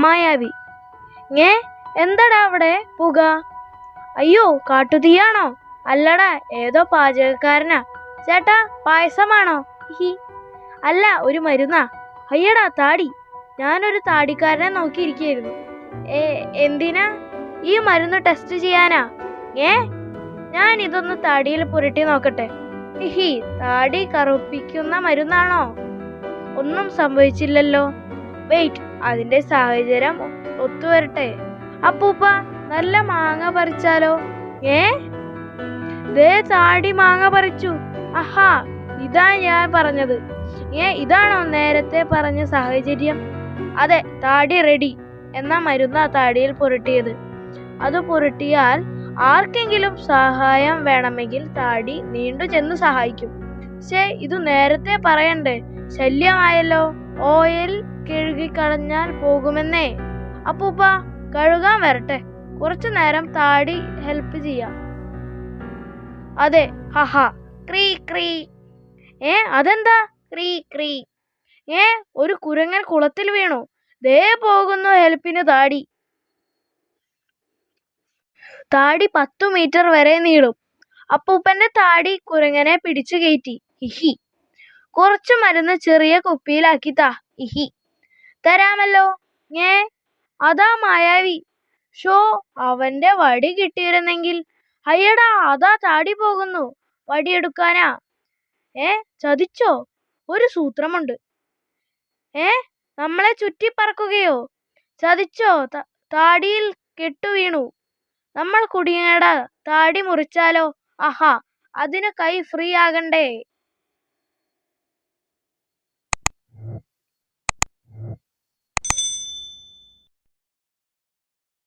മായാവി: ഏ എന്തടാ അവിടെ പുക? അയ്യോ, കാട്ടുതീയാണോ? അല്ലടാ, ഏതോ പാചകക്കാരനാ. ചേട്ടാ, പായസമാണോ? ഹി. അല്ല, ഒരു മരുന്നാ. അയ്യടാ താടി. ഞാനൊരു താടിക്കാരനെ നോക്കിയിരിക്കുകയായിരുന്നു. എന്തിനാ? ഈ മരുന്ന് ടെസ്റ്റ് ചെയ്യാനാ. ഞാൻ ഇതൊന്ന് താടിയിൽ പുരട്ടി നോക്കട്ടെ. ഹി. താടി കറുപ്പിക്കുന്ന മരുന്നാണോ? ഒന്നും സംഭവിച്ചില്ലല്ലോ. വെയിറ്റ്, അതിന്റെ സാഹചര്യം ഒത്തുവരട്ടെ. അപ്പൂപ്പ, നല്ല മാങ്ങ പറിച്ചാലോ? ദേ താടി മാങ്ങ പറിച്ചു. ആഹാ, ഇതാ ഞാൻ പറഞ്ഞത്. ഇതാണോ നേരത്തെ പറഞ്ഞ സാഹചര്യം? അതെ, താടി റെഡി. എന്നാ മരുന്നാ താടിയിൽ പുരട്ടിയത്. അത് പുരട്ടിയാൽ ആർക്കെങ്കിലും സഹായം വേണമെങ്കിൽ താടി നീണ്ടു ചെന്ന് സഹായിക്കും. ഇത് നേരത്തെ പറയണ്ടേ? ശല്യമായല്ലോ. ഓയിൽ കഴുകിക്കളഞ്ഞാൽ പോകുമെന്നേ. അപ്പൂപ്പ, കഴുകാൻ വരട്ടെ. കുറച്ചു നേരം താടി ഹെൽപ്പ് ചെയ്യാം. അതെ, ഹഹ. ക്രീ ക്രീ. അതെന്താ ക്രീ ക്രീ? ഒരു കുരങ്ങൻ കുളത്തിൽ വീണു. ദേ പോകുന്നു ഹെൽപ്പിന് താടി. താടി 10 മീറ്റർ വരെ നീളും. അപ്പൂപ്പന്റെ താടി കുരങ്ങനെ പിടിച്ചു കയറ്റി. ഹിഹി. കുറച്ചു മരുന്ന് ചെറിയ കുപ്പിയിലാക്കി താ. ഹിഹി. തരാമല്ലോ. അതാ മായാവി. ഷോ, അവന്റെ വടി കിട്ടിയിരുന്നെങ്കിൽ. അയ്യടാ, അതാ താടി പോകുന്നു. വടിയെടുക്കാനാ. ചതിച്ചോ? ഒരു സൂത്രമുണ്ട്. നമ്മളെ ചുറ്റി പറക്കുകയോ? ചതിച്ചോ? താടിയിൽ കെട്ടുവീണു. നമ്മൾ കുടുങ്ങിയടാ. താടി മുറിച്ചാലോ? ആഹാ, അതിന് കൈ ഫ്രീ ആകണ്ടേ?